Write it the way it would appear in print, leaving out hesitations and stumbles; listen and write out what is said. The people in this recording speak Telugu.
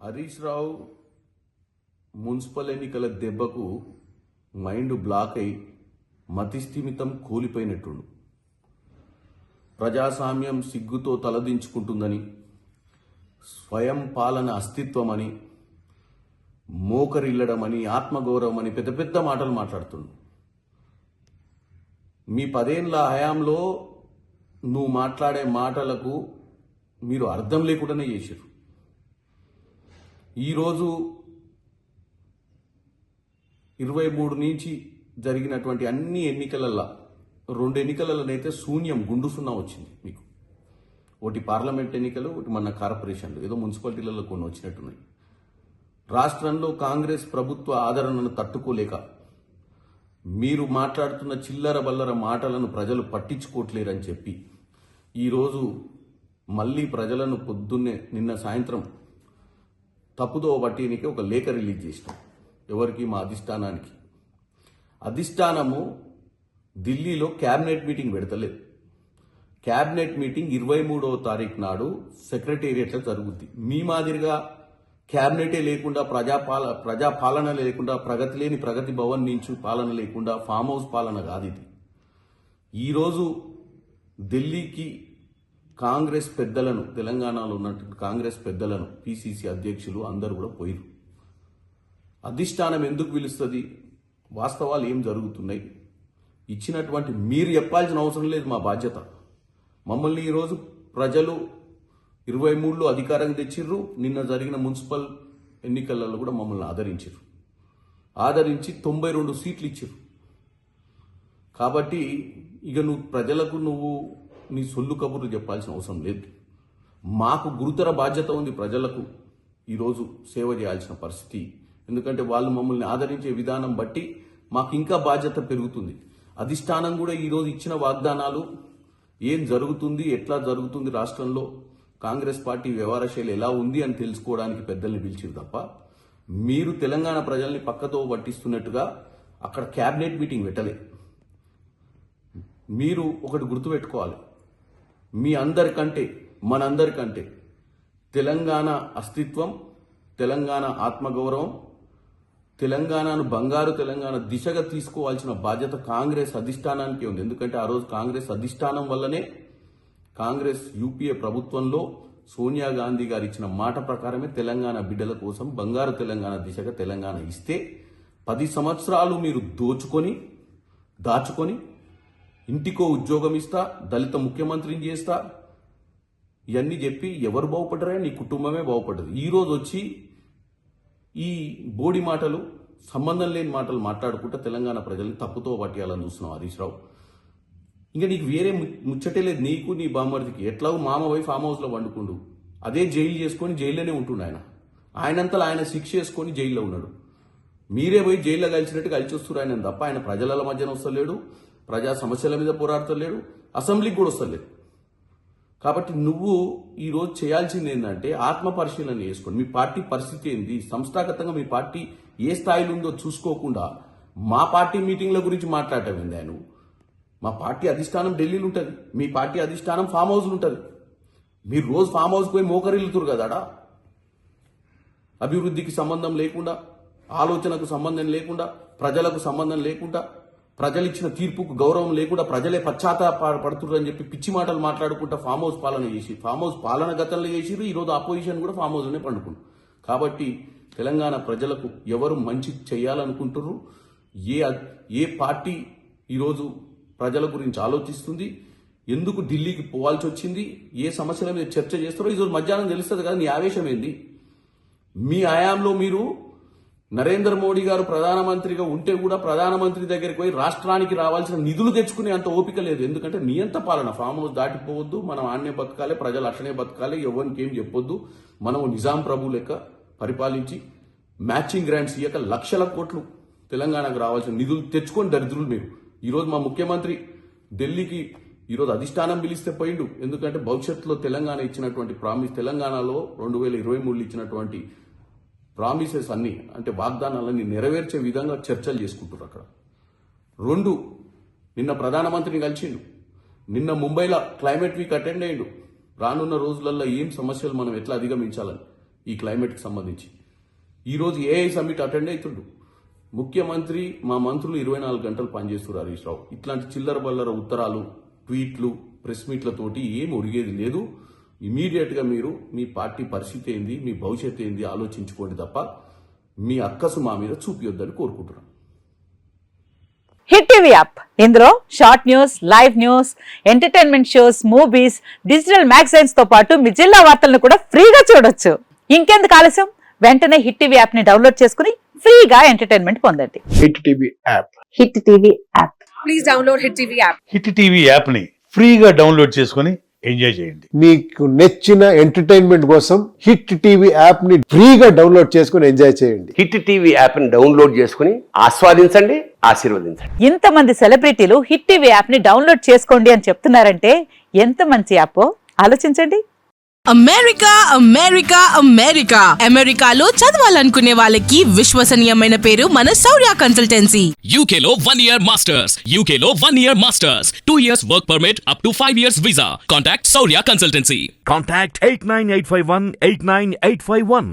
హరీష్ రావు మున్సిపల్ ఎన్నికల దెబ్బకు మైండ్ బ్లాక్ అయి మతిస్థిమితం కూలిపోయినట్టుండు. ప్రజాస్వామ్యం సిగ్గుతో తలదించుకుంటుందని, స్వయం పాలన అస్తిత్వమని, మోకరిల్లడమని, ఆత్మగౌరవం అని పెద్ద పెద్ద మాటలు మాట్లాడుతుండు. మీ 10 ఏళ్ల హయాంలో నువ్వు మాట్లాడే మాటలకు మీరు అర్థం లేకుండానే చేశారు. ఈరోజు 23 నుంచి జరిగినటువంటి అన్ని ఎన్నికలలో 2 ఎన్నికలలోనైతే శూన్యం గుండు సున్నా వచ్చింది మీకు. ఒకటి పార్లమెంట్ ఎన్నికలు, ఒకటి మన కార్పొరేషన్లు, ఏదో మున్సిపాలిటీలలో కొన్ని వచ్చినట్టున్నాయి. రాష్ట్రంలో కాంగ్రెస్ ప్రభుత్వ ఆదరణను తట్టుకోలేక మీరు మాట్లాడుతున్న చిల్లర బల్లర మాటలను ప్రజలు పట్టించుకోవట్లేరని చెప్పి ఈరోజు మళ్ళీ ప్రజలను పొద్దున్నే నిన్న సాయంత్రం తప్పుదో పట్టినికి ఒక లేఖ రిలీజ్ చేసినాం. ఎవరికి? మా అధిష్టానానికి. అధిష్టానము ఢిల్లీలో క్యాబినెట్ మీటింగ్ పెడతలేదు. క్యాబినెట్ మీటింగ్ 23వ తారీఖు నాడు సెక్రటేరియట్లో జరుగుద్ది. మీ మాదిరిగా క్యాబినెటే లేకుండా, ప్రజాపాలన లేకుండా, ప్రగతి లేని ప్రగతి భవన్ నుంచి పాలన లేకుండా ఫామ్ హౌస్ పాలన కాదు ఇది. ఈరోజు ఢిల్లీకి కాంగ్రెస్ పెద్దలను, తెలంగాణలో ఉన్నటువంటి కాంగ్రెస్ పెద్దలను, పిసిసి అధ్యక్షులు అందరూ కూడా పోయిరు. అధిష్టానం ఎందుకు పిలుస్తుంది? వాస్తవాలు ఏం జరుగుతున్నాయి ఇచ్చినటువంటి మీరు చెప్పాల్సిన అవసరం లేదు. మా బాధ్యత. మమ్మల్ని ఈరోజు ప్రజలు 23లో అధికారం తెచ్చిర్రు. నిన్న జరిగిన మున్సిపల్ ఎన్నికలలో కూడా మమ్మల్ని ఆదరించి 92 సీట్లు ఇచ్చిర్రు. కాబట్టి ఇక ప్రజలకు నీ సొల్లు కబుర్లు చెప్పాల్సిన అవసరం లేదు. మాకు గురుతర బాధ్యత ఉంది. ప్రజలకు ఈరోజు సేవ చేయాల్సిన పరిస్థితి. ఎందుకంటే వాళ్ళు మమ్మల్ని ఆదరించే విధానం బట్టి మాకు ఇంకా బాధ్యత పెరుగుతుంది. అధిష్టానం కూడా ఈరోజు ఇచ్చిన వాగ్దానాలు ఏం జరుగుతుంది, ఎట్లా జరుగుతుంది, రాష్ట్రంలో కాంగ్రెస్ పార్టీ వ్యవహార శైలి ఎలా ఉంది అని తెలుసుకోవడానికి పెద్దల్ని పిలిచిరు తప్ప మీరు తెలంగాణ ప్రజల్ని పక్కతో పట్టిస్తున్నట్టుగా అక్కడ క్యాబినెట్ మీటింగ్ పెట్టలే. మీరు ఒకటి గుర్తుపెట్టుకోవాలి. మీ అందరికంటే, మనందరికంటే తెలంగాణ అస్తిత్వం, తెలంగాణ ఆత్మగౌరవం, తెలంగాణను బంగారు తెలంగాణ దిశగా తీసుకోవాల్సిన బాధ్యత కాంగ్రెస్ అధిష్టానానికి ఉంది. ఎందుకంటే ఆ రోజు కాంగ్రెస్ అధిష్టానం వల్లనే కాంగ్రెస్ యూపీఏ ప్రభుత్వంలో సోనియా గాంధీ గారు ఇచ్చిన మాట ప్రకారమే తెలంగాణ బిడ్డల కోసం బంగారు తెలంగాణ దిశగా తెలంగాణ ఇస్తే 10 సంవత్సరాలు మీరు దాచుకొని ఇంటికో ఉద్యోగం ఇస్తా, దళిత ముఖ్యమంత్రిని చేస్తా, ఇవన్నీ చెప్పి ఎవరు బాగుపడ్డారా? నీ కుటుంబమే బాగుపడ్డది. ఈరోజు వచ్చి ఈ బోడి మాటలు, సంబంధం లేని మాటలు మాట్లాడుకుంటూ తెలంగాణ ప్రజల్ని తప్పుతో పట్టేయాలని చూస్తున్నావు హరీష్ రావు. ఇంకా నీకు వేరే ముచ్చటే లేదు. నీకు నీ బామ్మర్దికి ఎట్లాగో మామ పోయి ఫామ్ హౌస్లో వండుకుండు. అదే జైలు చేసుకొని జైల్లోనే ఉంటుండు. ఆయనంతలో ఆయన శిక్ష చేసుకొని జైల్లో ఉన్నాడు. మీరే పోయి జైల్లో కలిసినట్టు కలిసి వస్తున్నారు ఆయన తప్ప ఆయన ప్రజల మధ్యన వస్తలేడు, ప్రజా సమస్యల మీద పోరాడతలేడు, అసెంబ్లీకి కూడా వస్తలేడు. కాబట్టి నువ్వు ఈరోజు చేయాల్సింది ఏంటంటే ఆత్మ పరిశీలన చేసుకోండి. మీ పార్టీ పరిస్థితి ఏంది, సంస్థాగతంగా మీ పార్టీ ఏ స్థాయిలో ఉందో చూసుకోకుండా మా పార్టీ మీటింగ్ల గురించి మాట్లాడటం ఏంది? నువ్వు మా పార్టీ అధిష్టానం ఢిల్లీలో ఉంటుంది, మీ పార్టీ అధిష్టానం ఫామ్ హౌస్లు ఉంటుంది. మీరు రోజు ఫామ్ హౌస్కి పోయి మోకరిల్లుతురు కదాడా? అభివృద్ధికి సంబంధం లేకుండా, ఆలోచనకు సంబంధం లేకుండా, ప్రజలకు సంబంధం లేకుండా, ప్రజలు ఇచ్చిన తీర్పుకు గౌరవం లేకుండా, ప్రజలే పశ్చాత్తాపడుతున్నారు అని చెప్పి పిచ్చి మాటలు మాట్లాడుకుంటా ఫామ్ హౌస్ పాలన చేసి, ఫామ్ హౌస్ పాలన గతంలో చేసిరు. ఈరోజు ఆపోజిషన్ కూడా ఫామ్ హౌస్లోనే పండుకుంటారు. కాబట్టి తెలంగాణ ప్రజలకు ఎవరు మంచి చేయాలనుకుంటున్నారు, ఏ పార్టీ ఈరోజు ప్రజల గురించి ఆలోచిస్తుంది, ఎందుకు ఢిల్లీకి పోవాల్సి వచ్చింది, ఏ సమస్యల మీద చర్చ చేస్తారో ఈరోజు మధ్యాహ్నం తెలుస్తుంది కదా. నీ ఆవేశం ఏంది? మీ హయాంలో మీరు నరేంద్ర మోడీ గారు ప్రధానమంత్రిగా ఉంటే కూడా ప్రధానమంత్రి దగ్గరికి పోయి రాష్ట్రానికి రావాల్సిన నిధులు తెచ్చుకునే అంత ఓపిక లేదు. ఎందుకంటే నియంత పాలన, ఫామ్ హౌస్ దాటిపోవద్దు, మనం ఆడనే బతకాలి, ప్రజలు అట్లనే బతకాలి, ఎవరికి ఏం చెప్పొద్దు, మనం నిజాం ప్రభు లెక్క పరిపాలించి మ్యాచింగ్ గ్రాంట్స్ ఇయ్యక లక్షల కోట్లు తెలంగాణకు రావాల్సిన నిధులు తెచ్చుకొని దరిద్రులు మీరు. ఈరోజు మా ముఖ్యమంత్రి ఢిల్లీకి ఈరోజు అధిష్టానం పిలిస్తే పోయిండు. ఎందుకంటే భవిష్యత్తులో తెలంగాణ ఇచ్చినటువంటి ప్రామిస్, తెలంగాణలో 2023 ఇచ్చినటువంటి ప్రామిసెస్ అన్ని, అంటే వాగ్దానాలన్నీ నెరవేర్చే విధంగా చర్చలు చేసుకుంటారు అక్కడ. 2, నిన్న ప్రధానమంత్రిని కలిసిండు. నిన్న ముంబైలో క్లైమేట్ వీక్ అటెండ్ అయ్యిండు. రానున్న రోజులలో ఏం సమస్యలు మనం ఎట్లా అధిగమించాలని ఈ క్లైమేట్కి సంబంధించి. ఈరోజు ఏఐ సమ్మిట్ అటెండ్ అవుతుండు. ముఖ్యమంత్రి మా మంత్రులు 24 గంటలు పనిచేస్తున్నారు హరీష్ రావు. ఇట్లాంటి చిల్లర బల్లర ఉత్తరాలు, ట్వీట్లు, ప్రెస్ మీట్లతోటి ఏం ఒరిగేది లేదు. ఇమీడియట్గా మీరు మీ పార్టీ పరిస్థితి ఏంది, మీ భవిష్యత్తు ఏంది ఆలోచించుకోండి తప్ప మీ అక్కసు మా మీద చూపియొద్దని కోరుకుంటున్నాం. హిట్ టీవీ యాప్, ఇందులో short news, live news, entertainment shows, movies, digital magazines తో పాటు మీ జిల్లా వార్తలను కూడా ఫ్రీగా చూడొచ్చు. ఇంకెందుకు ఆలస్యం, వెంటనే హిట్ టీవీ యాప్ ని డౌన్లోడ్ చేసుకుని ఫ్రీగా ఎంటర్టైన్మెంట్ పొందండి. Hit TV app. Hit TV app. Please download hit TV app. Hit TV app ని ఫ్రీగా డౌన్లోడ్ చేసుకుని ఎంజాయ్ చేయండి. మీకు నచ్చిన ఎంటర్టైన్మెంట్ కోసం హిట్ టీవీ యాప్ ని ఫ్రీగా డౌన్లోడ్ చేసుకుని ఎంజాయ్ చేయండి. హిట్ టీవీ యాప్ ని డౌన్లోడ్ చేసుకుని ఆస్వాదించండి, ఆశీర్వదించండి. ఇంతమంది సెలబ్రిటీలు హిట్ టీవీ యాప్ ని డౌన్లోడ్ చేసుకోండి అని చెప్తున్నారంటే ఎంత మంచి యాప్ ఆలోచించండి. అమెరికా అమెరికా అమెరికా అమెరికాలో చదవాలనుకునే వాళ్ళకి విశ్వసనీయమైన పేరు మన శౌర్య కన్సల్టెన్సీ. UK లో 1 year masters. UK లో 1 year masters. 2 years work permit up to 5 years visa. Contact Saurya Consultancy. Contact 89851 89851.